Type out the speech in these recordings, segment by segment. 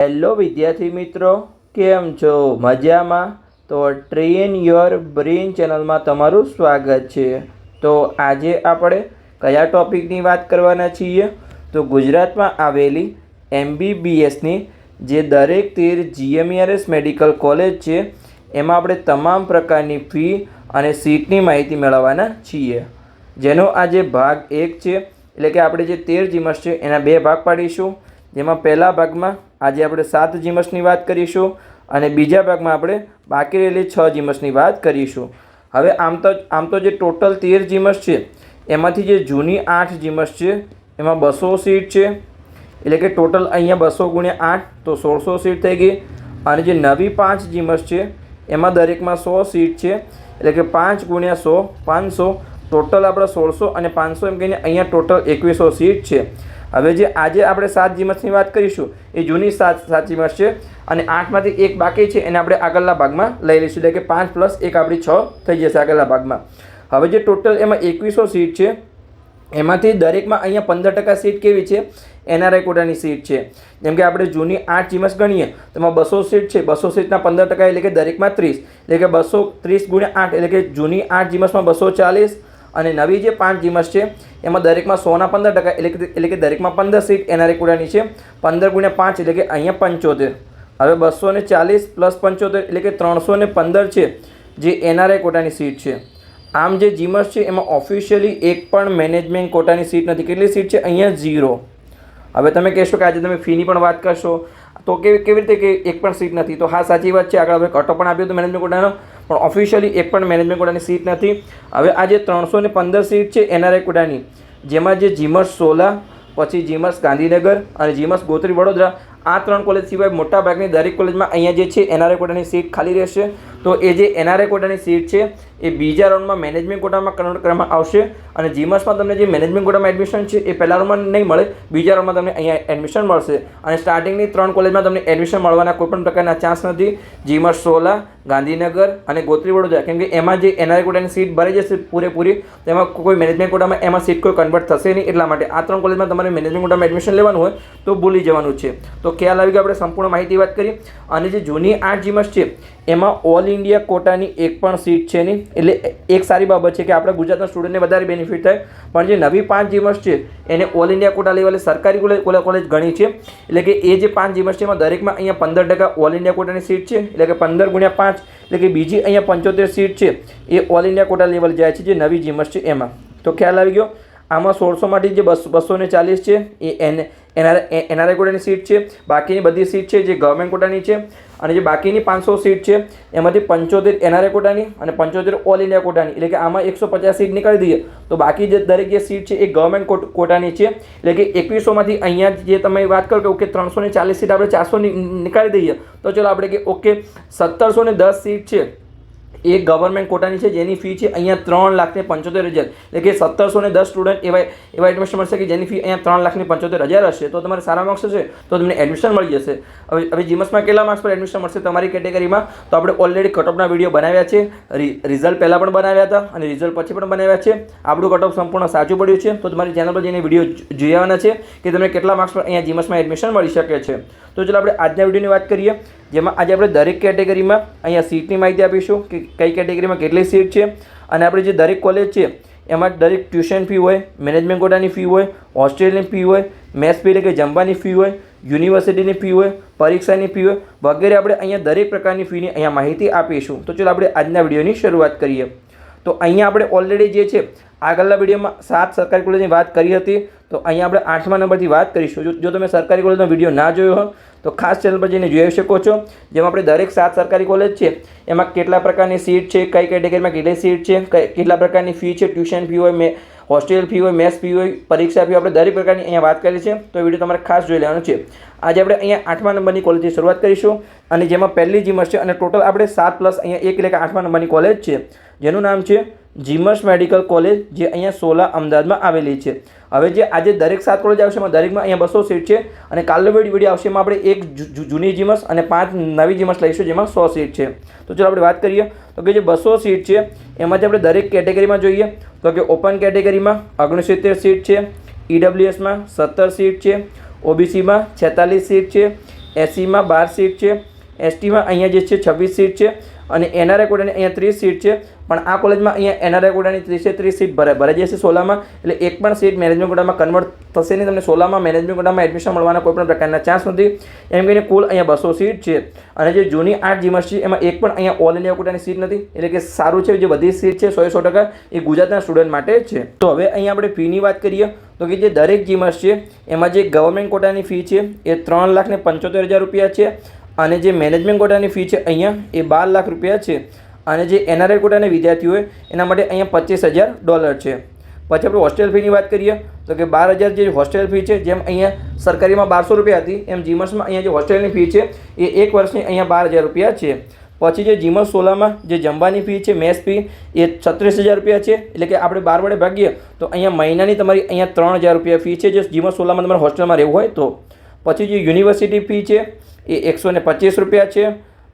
Hello વિદ્યાર્થી મિત્રો, કેમ છો? મજામાં? તો ટ્રેન યોર બ્રેન ચેનલમાં તમારું સ્વાગત છે। તો આજે આપણે કયા ટૉપિકની વાત કરવાના છીએ? તો ગુજરાતમાં આવેલી MBBSની જે દરેક 13 GMERS મેડિકલ કોલેજ છે એમાં આપણે તમામ પ્રકારની ફી અને સીટની માહિતી મેળવવાના છીએ, જેનો આજે ભાગ 1 છે। એટલે કે આપણે જે 13 જીમસ છે એના 2 ભાગ પાડીશું, જેમાં પહેલા ભાગમાં આજે આપણે 7 જીમસની વાત કરીશું અને બીજા ભાગમાં આપણે બાકી રહેલી 6 જીમસની વાત કરીશું। હવે આમ તો જે ટોટલ 13 જીમસ છે એમાંથી જે જૂની 8 જીમસ છે એમાં 200 સીટ છે, એટલે કે ટોટલ અહીંયા 200 × 8 તો 1600 સીટ થઈ ગઈ। અને જે નવી 5 જીમસ છે એમાં દરેકમાં 100 સીટ છે, એટલે કે 5 × 100 500, ટોટલ આપણે 1600 અને 500 એમ કહીને અહીંયા ટોટલ 2100 સીટ છે। હવે જે આજે આપણે 7 જીમસની વાત કરીશું એ જૂની 7 જીમસ છે અને 8માંથી 1 બાકી છે એને આપણે આગળના ભાગમાં લઈ લઈશું, એટલે કે 5 + 1 આપણી 6 થઈ જશે આગળના ભાગમાં। હવે જે ટોટલ એમાં 2100 સીટ છે એમાંથી દરેકમાં અહીંયા 15% સીટ કેવી છે? NRI કોટાની સીટ છે। જેમ કે આપણે જૂની 8 જીમસ ગણીએ તો એમાં 200 સીટ છે, 200 સીટના 15% એટલે કે દરેકમાં 30, એટલે કે 230 × 8 એટલે કે જૂની 8 જીમસમાં 240 અને નવી જે 5 જીમસ છે એમાં દરેકમાં 100ના 15% એટલે કે દરેકમાં 15 સીટ NRI કોટાની છે। 15 × 5 એટલે કે અહીંયા 75। હવે 240 + 75 એટલે કે 315 છે જે NRI કોટાની સીટ છે। આમ જે જીમસ છે એમાં ઓફિશિયલી એક પણ મેનેજમેન્ટ કોટાની સીટ નથી। કેટલી સીટ છે? અહીંયા 0। હવે તમે કહેશો કે આજે તમે ફીની પણ વાત કરશો તો કેવી રીતે કે એક પણ સીટ નથી? તો હા, સાચી વાત છે, આગળ હવે કટો પણ આપ્યો હતો મેનેજમેન્ટ કોટાનો, પણ ઓફિશિયલી એક પણ મેનેજમેન્ટ કોટાની સીટ નથી। હવે આ જે 315 સીટ છે NRI કોટાની, જેમાં જે જીમસ 16, પછી જીમસ ગાંધીનગર અને જીમસ ગોત્રી વડોદરા, આ 3 કોલેજ સિવાય મોટાભાગની દરેક કોલેજમાં અહીંયા જે છે NRI કોટાની સીટ ખાલી રહેશે। તો એ જે NRI કોટાની સીટ છે એ બીજા રાઉન્ડમાં મેનેજમેન્ટ કોટામાં કન્વર્ટ કરવામાં આવશે અને જીમસમાં તમને જે મેનેજમેન્ટ કોટામાં એડમિશન છે એ પહેલા રાઉન્ડમાં નહીં મળે, બીજા રાઉન્ડમાં તમને અહીંયા એડમિશન મળશે અને સ્ટાર્ટિંગની 3 કોલેજમાં તમને એડમિશન મળવાના કોઈપણ પ્રકારના ચાન્સ નથી। જીમસ 16, ગાંધીનગર અને ગોત્રી વડોદરા, કેમ કે એમાં જે NRI કોટાની સીટ ભરાઈ જશે પૂરેપૂરી, તેમાં કોઈ મેનેજમેન્ટ કોટામાં એમાં સીટ કોઈ કન્વર્ટ થશે નહીં, એટલા માટે આ 3 કોલેજમાં તમારે મેનેજમેન્ટ કોટામાં એડમિશન લેવાનું હોય તો ભૂલી જવાનું છે। તો ખ્યાલ આવી ગયો, આપણે સંપૂર્ણ માહિતી વાત કરી। અને જે જૂની 8 જીમસ છે એમાં ઓલ ઇન્ડિયા કોટાની એક પણ સીટ છે નહીં, એટલે એક સારી બાબત છે કે આપણા ગુજરાતના સ્ટુડન્ટને વધારે બેનિફિટ થાય। પણ જે નવી 5 જીમસ છે એને ઓલ ઇન્ડિયા કોટા લેવલે સરકારી કોલેજ ગણી છે, એટલે કે એ જે 5 જીમસ છે એમાં દરેકમાં અહીંયા 15% ઓલ ઇન્ડિયા કોટાની સીટ છે, એટલે કે 15 × 5 એટલે કે બીજી અહીંયા 75 સીટ છે એ ઓલ ઇન્ડિયા કોટા લેવલ જાય છે જે નવી જીમસ છે એમાં। તો ખ્યાલ આવી ગયો। આમાં 1600માંથી જે 240 છે એ NRI કોટાની સીટ છે, બાકીની બધી સીટ છે જે ગવર્મેન્ટ કોટાની છે। અને જે બાકીની 500 સીટ છે એમાંથી 75 NRI કોટાની અને 75 ઓલ ઇન્ડિયા કોટાની, એટલે કે આમાં 150 સીટ નીકાળી દઈએ તો બાકી જે દરેક જે સીટ છે એ ગવર્મેન્ટ કોટાની છે। એટલે કે 2100માંથી અહીંયા જે તમે વાત કરો કે ઓકે 340 સીટ આપણે 400 નીકાળી દઈએ તો ચલો આપણે કે ઓકે 1710 સીટ છે એ ગવર્મેન્ટ કોટાની છે, જેની ફી છે અહીંયા 3,75,000, એટલે કે 1710 સ્ટુડન્ટ એવા એડમિશન મળશે કે જેની ફી અહીંયા 3,75,000 હશે। તો તમારે સારા માર્ક્સ હશે તો તમને એડમિશન મળી જશે। હવે જીમસમાં કેટલા માર્ક્સ પર એડમિશન મળશે તમારી કેટેગરીમાં? તો આપણે ઓલરેડી કટઓફના વિડીયો બનાવ્યા છે, રિઝલ્ટ પહેલાં પણ બનાવ્યા હતા અને રિઝલ્ટ પછી પણ બનાવ્યા છે। આપણું કટઓફ સંપૂર્ણ સાચું પડ્યું છે, તો તમારી ચેનલ પર જઈને વિડીયો જોઈ આવવાના છે કે તમને કેટલા માર્ક્સ પર અહીંયા જીમસમાં એડમિશન મળી શકે છે। તો ચલો આપણે આજના વિડીયોની વાત કરીએ, જેમાં આજે આપણે દરેક કેટેગરીમાં અહીંયા સીટની માહિતી આપીશું કે કઈ કેટેગરીમાં કેટલી સીટ છે અને આપણે જે દરેક કોલેજ છે એમાં દરેક ટ્યુશન ફી હોય, મેનેજમેન્ટ કોટાની ફી હોય, હોસ્ટેલની ફી હોય, મેસ ફી એટલે કે જમવાની ફી હોય, યુનિવર્સિટીની ફી હોય, પરીક્ષાની ફી હોય વગેરે આપણે અહીંયા દરેક પ્રકારની ફીની અહીંયા માહિતી આપીશું। તો ચલો આપણે આજના વિડીયોની શરૂઆત કરીએ। તો અહીંયા આપણે ઓલરેડી જે છે આગળના વિડીયોમાં 7 સરકારી કોલેજની વાત કરી હતી, તો અહીંયા આપણે 8મા નંબરથી વાત કરીશું। જો તમે સરકારી કોલેજનો વિડીયો ના જોયો હોય તો ખાસ ચેનલ પર જઈને જોઈ શકો છો, જેમાં આપણે દરેક 7 સરકારી કોલેજ છે એમાં કેટલા પ્રકારની સીટ છે, કઈ કેટેગરીમાં કેટલી સીટ છે, કેટલા પ્રકારની ફી છે, ટ્યુશન ફી હોય, હોસ્ટેલ ફી હોય, મેસ ફી હોય, પરીક્ષા ફી, આપણે દરેક પ્રકારની અહીંયા વાત કરી છે, તો વિડીયો તમારે ખાસ જોઈ લેવાનો છે। આજે આપણે અહીંયા 8મા નંબરની કોલેજથી શરૂઆત કરીશું અને જેમાં પહેલી જીમસ છે અને ટોટલ આપણે 7 + અહીંયા 1 એટલે કે 8મા નંબરની કોલેજ છે જેનું નામ છે જીમસ મેડિકલ કોલેજ, જે અહીંયા 16 અમદાવાદમાં આવેલી છે। હવે જે આજે દરેક 7 કોલેજ આવશે એમાં દરેકમાં અહીંયા 200 સીટ છે અને કાલનો વિડીયો આવશે એમાં આપણે એક જૂની જીમસ અને 5 નવી જીમસ લઈશું જેમાં 100 સીટ છે। તો ચલો આપણે વાત કરીએ તો કે જે 200 સીટ છે એમાંથી આપણે દરેક કેટેગરીમાં જોઈએ તો કે ઓપન કેટેગરીમાં 69 સીટ છે, EWSમાં 17 સીટ છે, OBCમાં 46 સીટ છે, એસસીમાં 12 સીટ છે, એસટીમાં અહીંયા જે છે 26 સીટ છે અને એનઆરઆઈ કોટાની અહીંયા 30 સીટ છે. પણ આ કોલેજમાં અહીંયા એનઆરઆઈ કોટાની 30 સીટ ભરાઈ જશે 16માં, એટલે એક પણ સીટ મેનેજમેન્ટ કોટામાં કન્વર્ટ થશે નહીં. તમને 16માં મેનેજમેન્ટ કોટામાં એડમિશન મળવાના કોઈ પણ પ્રકારના ચાન્સ નથી. એમ કહીને કુલ અહીંયા 200 સીટ છે. અને જે જૂની 8 જીમર્સ છે એમાં એક પણ અહીંયા ઓલ ઇન્ડિયા કોટાની સીટ નથી, એટલે કે સારું છે. જે બધી સીટ છે 100% એ ગુજરાતના સ્ટુડન્ટ માટે છે. તો હવે અહીંયા આપણે ફીની વાત કરીએ તો કે જે દરેક જીમર્સ છે એમાં જે ગવર્મેન્ટ કોટાની ફી છે એ 3,75,000 રૂપિયા છે અને જે મેનેજમેન્ટ કોટાની ફી છે અહીંયા એ 12 લાખ રૂપિયા છે. અને જે એનઆરઆઈ કોટાના વિદ્યાર્થીઓ હોય એના માટે અહીંયા $25,000 છે. પછી આપણે હોસ્ટેલ ફીની વાત કરીએ તો કે 12,000 જે હોસ્ટેલ ફી છે, જેમ અહીંયા સરકારીમાં 1200 રૂપિયા હતી એમ જીમર્સમાં અહીંયા જે હોસ્ટેલની ફી છે એ એક વર્ષની અહીંયા 12,000 રૂપિયા છે. પછી જે જીમર્સ 16માં જે જમવાની ફી છે, મેસ ફી એ 36,000 રૂપિયા છે. એટલે કે આપણે 12 વડે ભાગીએ તો અહીંયા મહિનાની તમારી અહીંયા 3,000 રૂપિયા ફી છે, જે જીમર્સ 16માં તમારે હોસ્ટેલમાં રહેવું હોય તો. પછી જે યુનિવર્સિટી ફી છે એ 125 રૂપિયા છે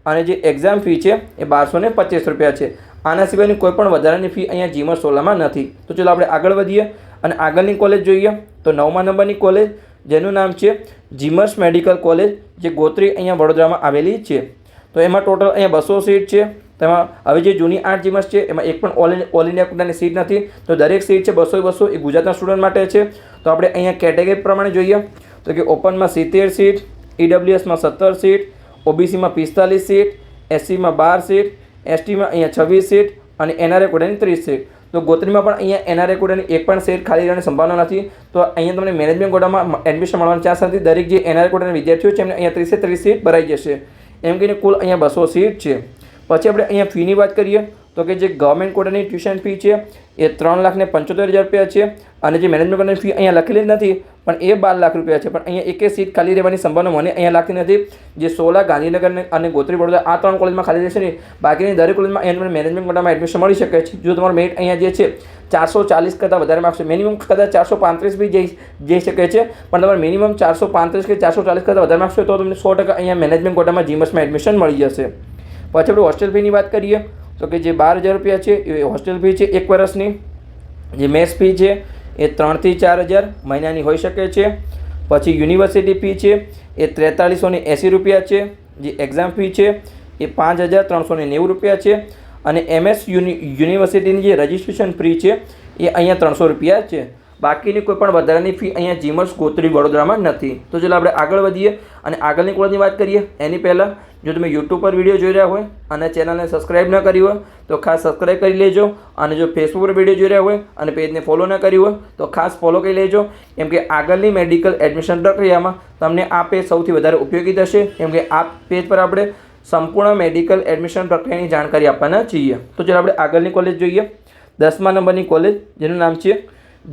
અને જે એક્ઝામ ફી છે એ 1225 રૂપિયા છે. આના સિવાયની કોઈ પણ વધારાની ફી અહીંયા જીમર્સ 16માં નથી. તો ચલો આપણે આગળ વધીએ અને આગળની કોલેજ જોઈએ તો 9મા નંબરની કોલેજ જેનું નામ છે જીમર્સ મેડિકલ કોલેજ, જે ગોત્રી અહીંયા વડોદરામાં આવેલી છે. તો એમાં ટોટલ અહીંયા 200 સીટ છે. તેમાં હવે જે જૂની 8 જીમર્સ છે એમાં એક પણ ઓલ ઇન્ડિયા કોટાની સીટ નથી. તો દરેક સીટ છે 200 એ ગુજરાતના સ્ટુડન્ટ માટે છે. તો આપણે અહીંયા કેટેગરી પ્રમાણે જોઈએ તો કે ઓપનમાં 70 સીટ, ઈડબ્લ્યુએસમાં 17 સીટ, ઓબીસીમાં 45 સીટ, એસસીમાં 12 સીટ, એસટીમાં અહીંયા 26 સીટ અને એનઆરઆઈ કોટાની 30 સીટ. તો ગોત્રીમાં પણ અહીંયા એનઆરઆઈ કોટાની એક પણ સીટ ખાલી રહેવાની સંભાવના નથી. તો અહીંયા તમને મેનેજમેન્ટ કોટામાં એડમિશન મળવાનો ચાન્સ નથી. દરેક જે એનઆરઆઈ કોટાના વિદ્યાર્થીઓ છે એમને અહીંયા 30 સીટ ભરાઈ જશે. એમ કહીને કુલ અહીંયા 200 સીટ છે. પછી આપણે અહીંયા ફીની વાત કરીએ તો કે જે ગવર્મેન્ટ કોટાની ટ્યુશન ફી છે એ 3,75,000 રૂપિયા છે અને જે મેનેજમેન્ટ કોટાની ફી અહીંયા લખેલી જ નથી પણ એ 12 લાખ રૂપિયા છે. પણ અહીંયા એકે સીટ ખાલી રહેવાની સંભાવના મને અહીંયા લાગતી નથી. જે 16 ગાંધીનગર અને ગોત્રી વડોદરા આ 3 કોલેજમાં ખાલી રહેશે નહીં, બાકીની દરેક કોલેજમાં અહીંયા તમને મેનેજમેન્ટ કોટામાં એડમિશન મળી શકે છે. જો તમારો મેરિટ અહીંયા જે છે 440 કરતાં વધારે માર્ક્સ છે, મિનિમમ કદાચ 435 બી જઈ શકે છે, પણ તમારે મિનિમમ 435 કે 440 કરતાં વધારે માર્ક્સ હોય તો તમને 100% અહીંયા મેનેજમેન્ટ કોટામાં જીમર્સમાં એડમિશન મળી જશે. પછી આપણે હોસ્ટેલ ફીની વાત કરીએ તો કે જે 12,000 રૂપિયા છે એ હોસ્ટેલ ફી છે એક વર્ષની. જે મેસ ફી છે એ 3,000 થી 4,000 મહિનાની હોઈ શકે છે. પછી યુનિવર્સિટી ફી છે એ 4,380 રૂપિયા છે. જે એક્ઝામ ફી છે એ 5,390 રૂપિયા છે અને એમએસ યુનિવર્સિટીની જે રજિસ્ટ્રેશન ફી છે એ અહીંયા 300 રૂપિયા છે. બાકીની કોઈ પણ વધારાની ફી અહીંયા જીમર્સ ગોત્રી વડોદરામાં નથી. તો ચાલો આપણે આગળ વધીએ અને આગળની કોલેજની વાત કરીએ. એની પહેલાં જો તમે યુટ્યુબ પર વિડીયો જોઈ રહ્યા હોય અને ચેનલને સબસ્ક્રાઈબ ન કરી હોય તો ખાસ સબસ્ક્રાઈબ કરી લેજો. અને જો ફેસબુક પર વિડીયો જોઈ રહ્યા હોય અને પેજને ફોલો ન કરી હોય તો ખાસ ફોલો કરી લેજો, કેમ કે આગળની મેડિકલ એડમિશન પ્રક્રિયામાં તમને આ પેજ સૌથી વધારે ઉપયોગી થશે. કેમ કે આ પેજ પર આપણે સંપૂર્ણ મેડિકલ એડમિશન પ્રક્રિયાની જાણકારી આપવાના છીએ. તો ચાલો આપણે આગળની કોલેજ જોઈએ. 10મા નંબરની કોલેજ જેનું નામ છે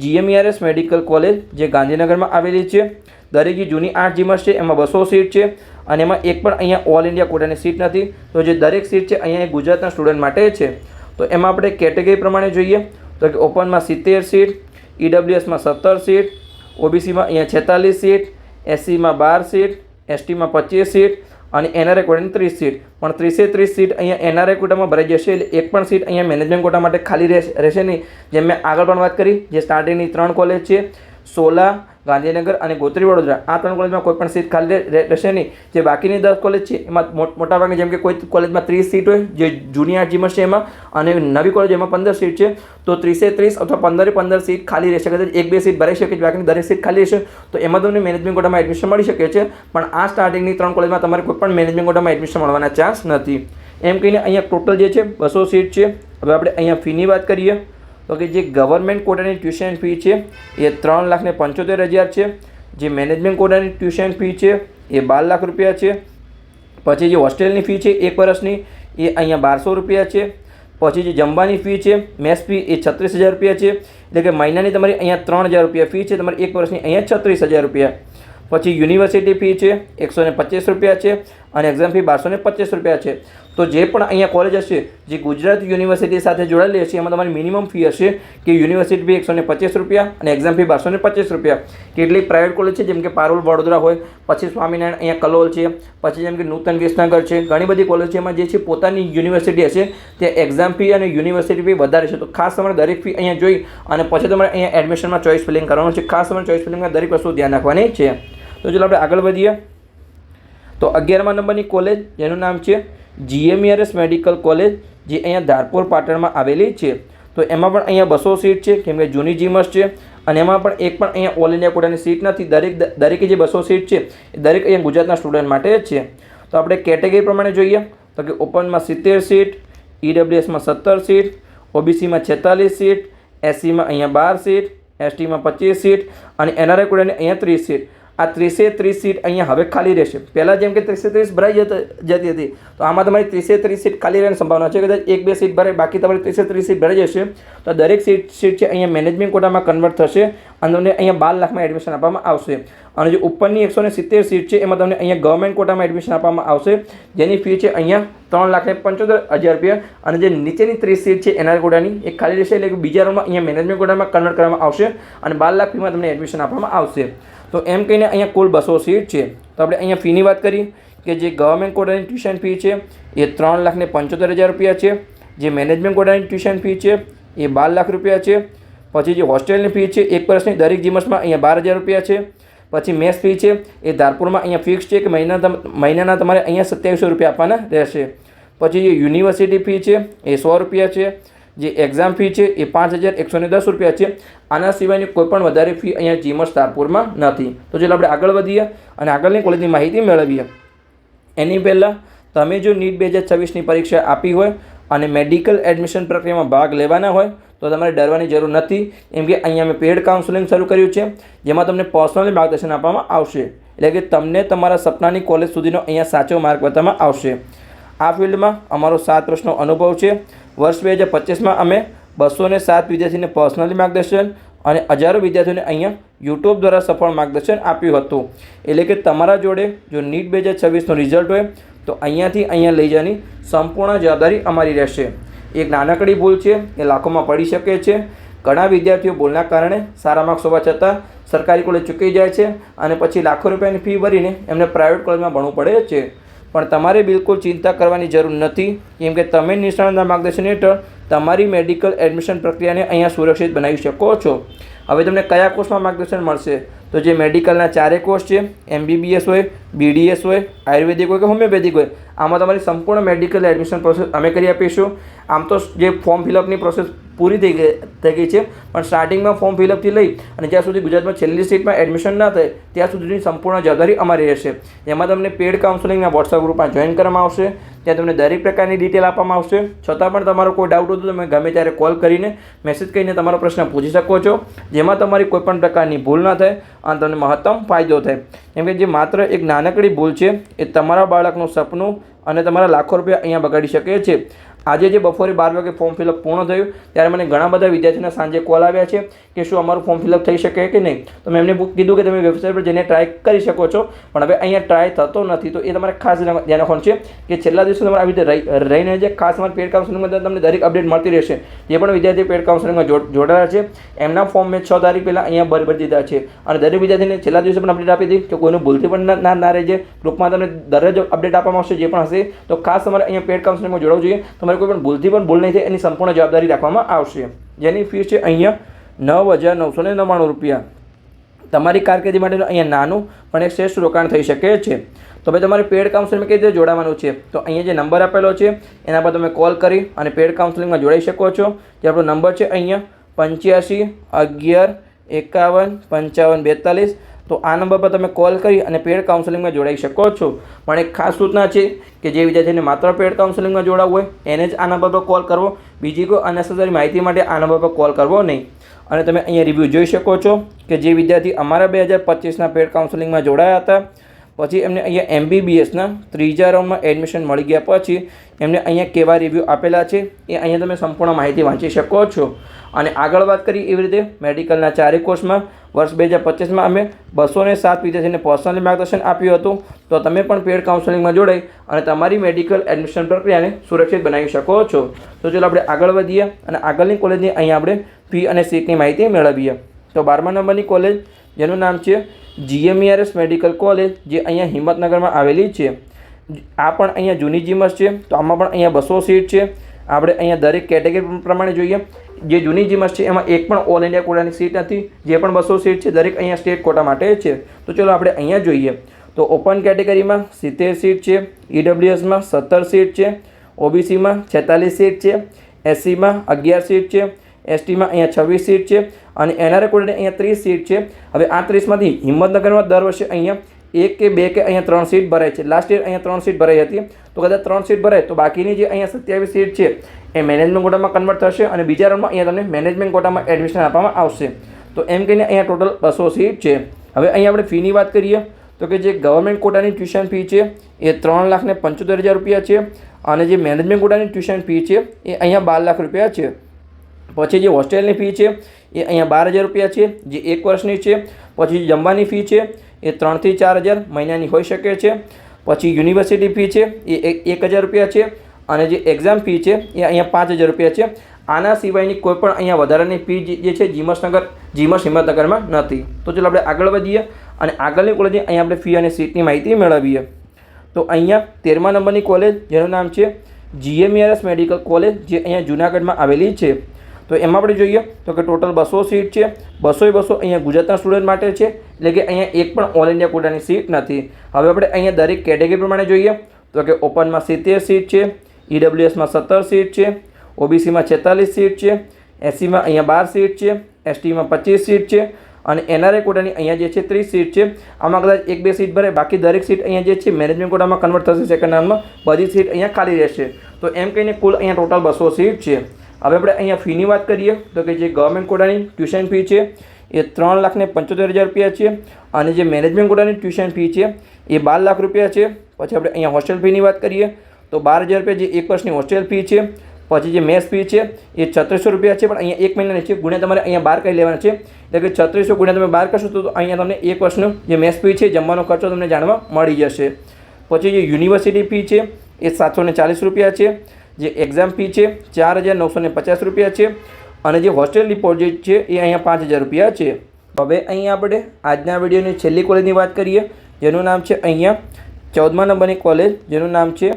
GMERS મેડિકલ કોલેજ, જે ગાંધીનગરમાં આવેલી છે. દરેક જે જૂની 8 જીમર્સ છે એમાં 200 સીટ છે અને એમાં એક પણ અહીંયા ઓલ ઇન્ડિયા કોટાની સીટ નથી. તો જે દરેક સીટ છે અહીંયા ગુજરાતના સ્ટુડન્ટ માટે છે. તો એમાં આપણે કેટેગરી પ્રમાણે જોઈએ તો કે ઓપનમાં 70 સીટ, ઈડબ્લ્યુએસમાં 17 સીટ, ઓબીસીમાં અહીંયા 46 સીટ, એસસીમાં 12 સીટ, એસટીમાં 25 સીટ અને એનઆરઆઈ કોટાની 30 સીટ. પણ 30 સીટ અહીંયા એનઆરઆઈ કોટામાં ભરાઈ જશે, એટલે એક પણ સીટ અહીંયા મેનેજમેન્ટ કોટા માટે ખાલી રહેશે નહીં. જેમ મેં આગળ પણ વાત કરી, જે સ્ટાર્ટિંગની 3 કોલેજ છે 16, ગાંધીનગર અને ગોત્રી વડોદરા, આ 3 કોલેજમાં કોઈ પણ સીટ ખાલી રહેશે નહીં. જે બાકીની 10 કોલેજ છે એમાં મોટાભાગની જેમ કે કોઈ કોલેજમાં 30 સીટ હોય, જે જૂની 8 જીમર્સ છે એમાં, અને નવી કોલેજ એમાં 15 સીટ છે. તો 30 અથવા 15 સીટ ખાલી રહેશે. કદાચ 1-2 સીટ ભરાઈ શકે છે, બાકીની દરેક સીટ ખાલી રહેશે. તો એમાં તમને મેનેજમેન્ટ કોટામાં એડમિશન મળી શકે છે. પણ આ સ્ટાર્ટિંગની 3 કોલેજમાં તમારે કોઈ પણ મેનેજમેન્ટ કોટામાં એડમિશન મળવાના ચાન્સ નથી. એમ કહીને અહીંયા ટોટલ જે છે 200 સીટ છે. હવે આપણે અહીંયા ફીની વાત કરીએ તો કે જે ગવર્મેન્ટ કોટાની ટ્યુશન ફી છે એ 3,75,000 છે. જે મેનેજમેન્ટ કોટાની ટ્યુશન ફી છે એ 12 લાખ રૂપિયા છે. પછી જે હોસ્ટેલની ફી છે એક વર્ષની એ અહીંયા 1,200 રૂપિયા છે. પછી જે જમવાની ફી છે મેસ ફી એ 36,000 રૂપિયા છે. એટલે કે મહિનાની તમારી અહીંયા 3,000 રૂપિયા ફી છે, તમારી એક વર્ષની અહીંયા 36,000 રૂપિયા. પછી યુનિવર્સિટી ફી છે 125 રૂપિયા છે અને એક્ઝામ ફી 1225 રૂપિયા છે. તો જે પણ અહીંયા કોલેજ હશે જે ગુજરાત યુનિવર્સિટી સાથે જોડાયેલી હશે એમાં તમારી મિનિમમ ફી હશે કે યુનિવર્સિટી ફી 125 રૂપિયા અને એક્ઝામ ફી 1225 રૂપિયા. કેટલીક પ્રાઇવેટ કોલેજ છે જેમ કે પારુલ વડોદરા હોય, પછી સ્વામિનારાયણ અહીંયા કલોલ છે, પછી જેમ કે નૂતન વિસનગર છે, ઘણી બધી કોલેજ છે એમાં જે છે પોતાની યુનિવર્સિટી હશે ત્યાં એક્ઝામ ફી અને યુનિવર્સિટી ફી વધારે છે. તો ખાસ તમારે દરેક ફી અહીંયા જોઈ અને પછી તમારે અહીંયા એડમિશનમાં ચોઇસ ફિલિંગ કરવાનું છે. ખાસ તમારે ચોઇસ ફિલિંગમાં દરેક વસ્તુ ધ્યાન રાખવાની છે. તો ચાલો આપણે આગળ વધીએ. તો 11મા નંબરની કોલેજ જેનું નામ છે GMERS મેડિકલ કોલેજ, જે અહીંયા ધારપુર પાટણમાં આવેલી છે. તો એમાં પણ અહીંયા 200 સીટ છે, કેમ કે જૂની જીમસ છે અને એમાં પણ એક પણ અહીંયા ઓલ ઇન્ડિયા કોટાની સીટ નથી. દરેકે જે 200 સીટ છે એ દરેક અહીંયા ગુજરાતના સ્ટુડન્ટ માટે છે. તો આપણે કેટેગરી પ્રમાણે જોઈએ તો કે ઓપનમાં 70 સીટ, EWSમાં 17 સીટ, OBCમાં 46 સીટ, SCમાં અહીંયા 12 સીટ, STમાં 25 સીટ અને NRI કોટાની અહીંયા 30 સીટ. આ 30 સીટ અહીંયા હવે ખાલી રહેશે. પહેલાં જેમ કે 30 ભરાઈ જતી હતી, તો આમાં તમારી 30 સીટ ખાલી રહેવાની સંભાવના છે. કદાચ 1-2 સીટ ભરાય, બાકી તમારી 30 સીટ ભરાઈ જશે. તો દરેક સીટ છે અહીંયા મેનેજમેન્ટ કોટામાં કન્વર્ટ થશે અને તમને અહીંયા 12 લાખમાં એડમિશન આપવામાં આવશે. અને જે ઉપરની 170 સીટ છે એમાં તમને અહીંયા ગવર્મેન્ટ કોટામાં એડમિશન આપવામાં આવશે, જેની ફી છે અહીંયા 3,75,000 રૂપિયા. અને જે નીચેની 30 સીટ છે NRI કોટાની એ ખાલી રહેશે, એટલે કે બીજા રાઉન્ડમાં અહીંયા મેનેજમેન્ટ કોટામાં કન્વર્ટ કરવામાં આવશે અને 12 લાખ ફીમાં તમને એડમિશન આપવામાં આવશે. તો એમ કહીને અહીંયા કુલ 200 સીટ છે. તો આપણે અહીંયા ફીની વાત કરીએ કે જે ગવર્મેન્ટ કોટાની ટ્યુશન ફી છે એ 3,75,000 રૂપિયા છે. જે મેનેજમેન્ટ કોટાની ટ્યુશન ફી છે એ 12 લાખ રૂપિયા છે. પછી જે હોસ્ટેલની ફી છે 1 વર્ષની દરેક જીમસમાં અહીંયા 12,000 રૂપિયા છે. પછી મેસ ફી છે એ ધારપુરમાં અહીંયા ફિક્સ છે કે મહિનાના તમારે અહીંયા 2700 રૂપિયા આપવાના રહેશે. પછી જે યુનિવર્સિટી ફી છે એ 100 રૂપિયા છે. જે એક્ઝામ ફી છે એ 5,110 રૂપિયા છે. આના સિવાયની કોઈ પણ વધારે ફી અહીંયા જીમસ ધારપુરમાં નથી. તો ચાલો આપણે આગળ વધીએ અને આગળની કોલેજની માહિતી મેળવીએ. એની પહેલાં તમે જો NEET 2026ની પરીક્ષા આપી હોય અને મેડિકલ એડમિશન પ્રક્રિયામાં ભાગ લેવાના હોય તો તમારે ડરવાની જરૂર નથી, કેમ કે અહીંયા અમે પેડ કાઉન્સેલિંગ શરૂ કર્યું છે, જેમાં તમને પર્સનલી માર્ગદર્શન આપવામાં આવશે. એટલે કે તમને તમારા સપનાની કોલેજ સુધીનો અહીંયા સાચો માર્ગ બતાવવામાં આવશે. આ ફિલ્ડમાં અમારો 7 વર્ષનો અનુભવ છે. વર્ષ 2025માં અમે 207 વિદ્યાર્થીને પર્સનલી માર્ગદર્શન અને હજારો વિદ્યાર્થીઓને અહીંયા યુટ્યુબ દ્વારા સફળ માર્ગદર્શન આપ્યું હતું. એટલે કે તમારા જોડે જો NEET 2026નું રિઝલ્ટ હોય તો અહીંયાથી અહીંયા લઈ જવાની સંપૂર્ણ જવાબદારી અમારી રહેશે. એક નાનકડી ભૂલ છે એ લાખોમાં પડી શકે છે. ઘણા વિદ્યાર્થીઓ ભૂલના કારણે સારા માર્ક્સ હોવા છતાં સરકારી કોલેજ ચૂકી જાય છે અને પછી લાખો રૂપિયાની ફી ભરીને એમને પ્રાઇવેટ કોલેજમાં ભણવું પડે છે. પણ તમારે બિલકુલ ચિંતા કરવાની જરૂર નથી, કેમ કે તમે નિષ્ણાતના માર્ગદર્શન હેઠળ તમારી મેડિકલ એડમિશન પ્રક્રિયાને અહીંયા સુરક્ષિત બનાવી શકો છો. હવે તમને કયા કોર્સમાં માર્ગદર્શન મળશે? તો જે મેડિકલના 4 કોર્સ છે, MBBS હોય, BDS હોય, આયુર્વેદિક હોય કે હોમિયોપેથિક હોય, આમાં તમારી સંપૂર્ણ મેડિકલ એડમિશન પ્રોસેસ અમે કરી આપીશું. આમ તો જે ફોર્મ ફિલઅપની પ્રોસેસ પૂરી થઈ ગઈ છે, પણ સ્ટાર્ટિંગમાં ફોર્મ ફિલઅપથી લઈ અને જ્યાં સુધી ગુજરાતમાં છેલ્લી સીટમાં એડમિશન ના થાય ત્યાં સુધીની સંપૂર્ણ જવાબદારી અમારી રહેશે. જેમાં તમને પેડ કાઉન્સેલિંગના વોટ્સઅપ ગ્રુપમાં જોઈન કરવામાં આવશે. ત્યાં તમને દરેક પ્રકારની ડિટેલ આપવામાં આવશે. છતાં પણ તમારો કોઈ ડાઉટ હોય તો તમે ગમે ત્યારે કોલ કરીને મેસેજ કરીને તમારો પ્રશ્ન પૂછી શકો છો, જેમાં તમારી કોઈપણ પ્રકારની ભૂલ ના થાય અને તમને મહત્તમ ફાયદો થાય. કેમ કે જે માત્ર એક નાનકડી ભૂલ છે એ તમારા બાળકનું સપનું અને તમારા લાખો રૂપિયા અહીંયા બગાડી શકે છે. આજે જે બપોરે 12 વાગે ફોર્મ ફિલઅપ પૂર્ણ થયું ત્યારે મને ઘણા બધા વિદ્યાર્થીઓના સાંજે કોલ આવ્યા છે કે શું અમારું ફોર્મ ફિલઅપ થઈ શકે કે નહીં. તો મેં એમને કીધું કે તમે વેબસાઇટ પર જઈને ટ્રાય કરી શકો છો, પણ હવે અહીંયા ટ્રાય થતો નથી. તો એ તમારે ખાસ ધ્યાન રાખવાનું છે કે છેલ્લા દિવસો તમારે આવી રીતે રહીને જે ખાસ અમારી પેડ કાઉન્સેલિંગમાં તમને દરેક અપડેટ મળતી રહેશે. જે પણ વિદ્યાર્થી પેડ કાઉન્સેલિંગમાં જોડાયા છે એમના ફોર્મ મેં 6 તારીખ પહેલાં અહીંયા ભરી દીધા છે અને દરેક વિદ્યાર્થીને છેલ્લા દિવસે પણ અપડેટ આપી હતી કે કોઈનું ભૂલથી પણ ના રહેજે. ગ્રુપમાં તમને દરરોજ અપડેટ આપવામાં આવશે જે પણ હશે. તો ખાસ તમારે અહીંયા પેડ કાઉન્સેલિંગમાં જોડાવવું જોઈએ. તમારે કોઈ પણ ભૂલથી પણ ભૂલ નહીં થાય એની સંપૂર્ણ જવાબદારી રાખવામાં આવશે. જેની ફી છે અહીંયા 9,999 રૂપિયા. તમારી કારકિર્દી માટે અહીંયા નાનું પણ એક શ્રેષ્ઠ રોકાણ થઈ શકે છે. તો ભાઈ તમારે પેડ કાઉન્સેલિંગમાં કઈ રીતે જોડાવાનું છે? તો અહીંયા જે નંબર આપેલો છે એના પર તમે કોલ કરી અને પેડ કાઉન્સેલિંગમાં જોડાઈ શકો છો. જે આપણો નંબર છે અહીંયા 85 11 51 55 42. તો આ નંબર પર તમે કોલ કરી અને પેડ કાઉન્સેલિંગમાં જોડાઈ શકો છો. પણ એક ખાસ સૂચના છે કે જે વિદ્યાર્થીને માત્ર પેડ કાઉન્સેલિંગમાં જોડાવવું હોય એને જ આ નંબર પર કોલ કરવો. બીજી કોઈ અનનેસેસરી માહિતી માટે આ નંબર પર કોલ કરવો નહીં. અને તમે અહીંયા રિવ્યૂ જોઈ શકો છો કે જે વિદ્યાર્થી અમારા 2025ના પેડ કાઉન્સેલિંગમાં જોડાયા હતા પછી એમને અહીંયા MBBSના 3જા રાઉન્ડમાં એડમિશન મળી ગયા પછી એમને અહીંયા કેવા રિવ્યૂ આપેલા છે એ અહીંયા તમે સંપૂર્ણ માહિતી વાંચી શકો છો. અને આગળ વાત કરીએ એવી રીતે મેડિકલના 4 કોર્સમાં વર્ષ 2025માં અમે 207 વિદ્યાર્થીને પર્સનલી માર્ગદર્શન આપ્યું હતું. તો તમે પણ પેડ કાઉન્સેલિંગમાં જોડાઈ અને તમારી મેડિકલ એડમિશન પ્રક્રિયાને સુરક્ષિત બનાવી શકો છો. તો ચાલો આપણે આગળ વધીએ અને આગળની કોલેજની અહીંયા આપણે ફી અને સીટની માહિતી મેળવીએ. તો 12મા નંબરની કોલેજ જેનું નામ છે GMERS મેડિકલ કોલેજ, જે અહીંયા હિંમતનગરમાં આવેલી છે. આ પણ અહીંયા જૂની જીમસ છે. તો આમાં પણ અહીંયા 200 સીટ છે. આપણે અહીંયા દરેક કેટેગરી પ્રમાણે જોઈએ. જે જૂની જીમસ છે એમાં એક પણ ઓલ ઇન્ડિયા કોટાની સીટ નથી. જે પણ 200 સીટ છે દરેક અહીંયા સ્ટેટ કોટા માટે છે. તો ચલો આપણે અહીંયા જોઈએ. તો ઓપન કેટેગરીમાં 70 સીટ છે, ઈડબ્લ્યુએસમાં 17 સીટ છે, ઓબીસીમાં 46 સીટ છે, એસસીમાં 11 સીટ છે, એસટીમાં અહીંયા 26 સીટ છે અને એનઆરઆઈ કોટાની અહીંયા 30 સીટ છે. હવે આ 30માંથી હિંમતનગરમાં દર વર્ષે અહીંયા 1 કે 2 કે અહીંયા 3 સીટ ભરાય છે. લાસ્ટ યર અહીંયા 3 સીટ ભરાઈ હતી, તો કદાચ 3 સીટ ભરાય તો બાકીની જે અહીંયા 27 સીટ છે એ મેનેજમેન્ટ કોટામાં કન્વર્ટ થશે અને બીજા રાઉન્ડમાં અહીંયા તમને મેનેજમેન્ટ કોટામાં એડમિશન આપવામાં આવશે. તો એમ કહીને અહીંયા ટોટલ 200 સીટ છે. હવે અહીંયા આપણે ફીની વાત કરીએ તો કે જે ગવર્મેન્ટ કોટાની ટ્યુશન ફી છે એ 3,75,000 રૂપિયા છે અને જે મેનેજમેન્ટ કોટાની ટ્યુશન ફી છે એ અહીંયા 12 લાખ રૂપિયા છે. પછી જે હોસ્ટેલની ફી છે એ અહીંયા 12,000 રૂપિયા છે, જે 1 વર્ષની છે. પછી જમવાની ફી છે એ 3,000 થી 4,000 મહિનાની હોઈ શકે છે. પછી યુનિવર્સિટી ફી છે એ 1,000 રૂપિયા છે અને જે એક્ઝામ ફી છે એ અહીંયા 5,000 રૂપિયા છે. આના સિવાયની કોઈ પણ અહીંયા વધારાની ફી જે છે જીમસ હિંમતનગરમાં નથી. તો ચાલો આપણે આગળ વધીએ અને આગળની કોલેજની અહીંયા આપણે ફી અને સીટની માહિતી મેળવીએ. તો અહીંયા 13મા નંબરની કોલેજ જેનું નામ છે GMERS મેડિકલ કોલેજ, જે અહીંયા જૂનાગઢમાં આવેલી છે. તો એમાં આપણે જોઈએ તો કે ટોટલ 200 સીટ છે. 200 અહીંયા ગુજરાતના સ્ટુડન્ટ માટે છે, એટલે કે અહીંયા એક પણ ઓલ ઇન્ડિયા કોટાની સીટ નથી. હવે આપણે અહીંયા દરેક કેટેગરી પ્રમાણે જોઈએ તો કે ઓપનમાં 70 સીટ છે, ઈડબ્લ્યુએસમાં 17 સીટ છે, ઓબીસીમાં 46 સીટ છે, એસસીમાં અહીંયા 12 સીટ છે, એસટીમાં 25 સીટ છે અને એનઆરઆઈ કોટાની અહીંયા જે છે 30 સીટ છે. આમાં કદાચ 1-2 સીટ ભરે, બાકી દરેક સીટ અહીંયા જે છે મેનેજમેન્ટ કોટામાં કન્વર્ટ થશે સેકન્ડ રાઉન્ડમાં. બધી સીટ અહીંયા ખાલી રહેશે. તો એમ કહીને કુલ અહીંયા ટોટલ 200 સીટ છે. હવે આપણે અહીંયા ફીની વાત કરીએ તો કે જે ગવર્મેન્ટ કોટાની ટ્યુશન ફી છે એ 3,75,000 રૂપિયા છે અને જે મેનેજમેન્ટ કોટાની ટ્યુશન ફી છે એ 12 લાખ રૂપિયા છે. પછી આપણે અહીંયા હોસ્ટેલ ફીની વાત કરીએ તો 12,000 રૂપિયા જે 1 વર્ષની હોસ્ટેલ ફી છે. પછી જે મેસ ફી છે એ 3600 રૂપિયા છે, પણ અહીંયા 1 મહિનાની છે. ગુણ્યા તમારે અહીંયા 12 કરી લેવાના છે, એટલે કે 3600 ગુણ્યા તમે 12 કરશો તો અહીંયા તમને 1 વર્ષનું જે મેસ ફી છે, જમવાનો ખર્ચો તમને જાણવા મળી જશે. પછી જે યુનિવર્સિટી ફી છે એ 740 રૂપિયા છે, જે એક્ઝામ ફી છે 4,950 રૂપિયા છે અને જે હોસ્ટેલ ડિપોઝિટ છે એ અહીંયા 5,000 રૂપિયા છે. હવે અહીંયા આપણે આજના વિડીયોની છેલ્લી કોલેજની વાત કરીએ જેનું નામ છે અહીંયા 14મા નંબરની કોલેજ જેનું નામ છે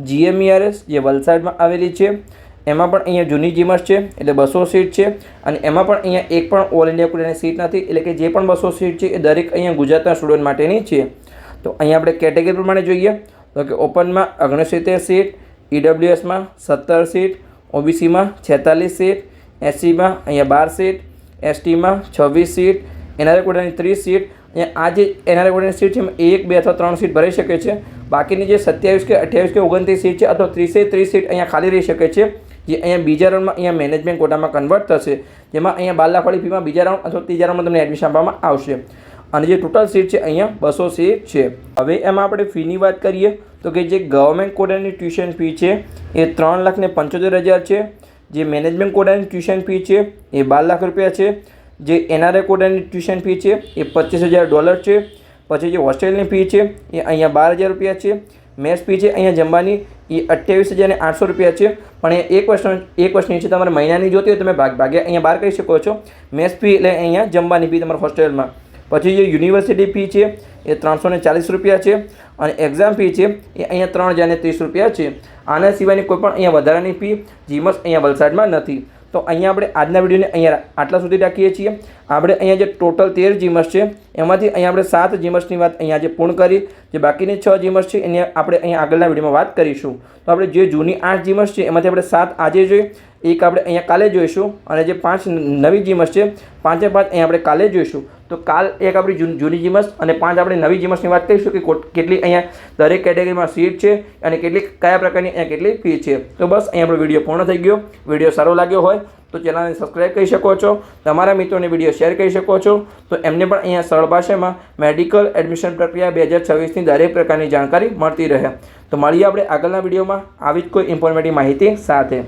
GMERS, જે વલસાડમાં આવેલી છે. એમાં પણ અહીંયા જૂની જીમસ છે, એટલે 200 સીટ છે અને એમાં પણ અહીંયા એક પણ ઓલ ઇન્ડિયા કોટાની સીટ નથી, એટલે કે જે પણ 200 સીટ છે એ દરેક અહીંયા ગુજરાતના સ્ટુડન્ટ માટેની છે. તો અહીંયા આપણે કેટેગરી પ્રમાણે જોઈએ તો કે ઓપનમાં 69 સીટ, ઈડબ્લ્યુએસમાં 17 સીટ, ઓબીસીમાં 46 સીટ, એસસીમાં અહીંયા 12 સીટ, એસટીમાં 26 સીટ, એનઆરઆઈ કોટાની 30 સીટ. અહીંયા આ જે એનઆરઆઈ કોટાની સીટ છે એમાં 1, 2 અથવા 3 સીટ ભરાઈ શકે છે. બાકીની જે 27 કે 28 કે 29 સીટ છે અથવા 30 સીટ અહીંયા ખાલી રહી શકે છે, જે અહીંયા બીજા રાઉન્ડમાં અહીંયા મેનેજમેન્ટ કોટામાં કન્વર્ટ થશે, જેમાં અહીંયા 12 લાખવાળી ફીમાં બીજા રાઉન્ડ અથવા ત્રીજા રાઉન્ડમાં તમને એડમિશન આપવામાં આવશે. અને જે ટોટલ સીટ છે અહીંયા 200 સીટ છે. હવે એમાં આપણે ફીની વાત કરીએ તો કે જે ગવર્મેન્ટ કોટાની ટ્યુશન ફી છે એ 3,75,000 છે, જે મેનેજમેન્ટ કોટાની ટ્યુશન ફી છે એ 12 લાખ રૂપિયા છે, જે એનઆરઆઈ કોટાની ટ્યુશન ફી છે એ $25,000 છે. પછી જે હોસ્ટેલની ફી છે એ અહીંયા 12,000 રૂપિયા છે. મેસ ફી છે અહીંયા જમવાની એ 28,800 રૂપિયા છે, પણ એ એક વર્ષની છે. તમારે મહિનાની જોતી હોય તમે ભાગ્યા અહીંયા 12 કરી શકો છો. મેસ ફી એટલે અહીંયા જમવાની ફી તમારા હોસ્ટેલમાં. પછી જે યુનિવર્સિટી ફી છે એ 340 રૂપિયા છે અને એક્ઝામ ફી છે એ અહીંયા 3,030 રૂપિયા છે. આના સિવાયની કોઈ પણ અહીંયા વધારાની ફી જીમસ અહીંયા વલસાડમાં નથી. તો અહીંયા આપણે આજના વિડીયોને અહીંયા આટલા સુધી રાખીએ છીએ. આપણે અહીંયા જે ટોટલ 13 જીમસ છે એમાંથી અહીંયા આપણે 7 જીમસની વાત અહીંયા જે પૂર્ણ કરી. જે બાકીની 6 જીમસ છે એને આપણે અહીંયા આગળના વિડીયોમાં વાત કરીશું. તો આપણે જે જૂની 8 જીમસ છે એમાંથી આપણે 7 આજે જોઈએ, એક આપણે અહીંયા કાલે જોઈશું અને જે 5 નવી જીમસ છે 5 અહીંયા આપણે કાલે જોઈશું. તો કાલ એક આપણી જૂની જીમસ અને 5 આપણે નવી જીમસની વાત કરીશું કે કેટલી અહીંયા દરેક કેટેગરીમાં સીટ છે અને કયા પ્રકારની અહીંયા કેટલી ફી છે. તો બસ અહીંયા આપણો વિડીયો પૂર્ણ થઈ ગયો. વિડીયો સારો લાગ્યો હોય તો ચેનલને સબસ્ક્રાઈબ કરી શકો છો, તમારા મિત્રોને વિડીયો શેર કરી શકો છો, તો એમને પણ અહીંયા સરળ ભાષામાં મેડિકલ એડમિશન પ્રક્રિયા 2026ની દરેક પ્રકારની જાણકારી મળતી રહે. તો મળીએ આપણે આગળના વિડીયોમાં આવી જ કોઈ ઇન્ફોર્મેટિવ માહિતી સાથે.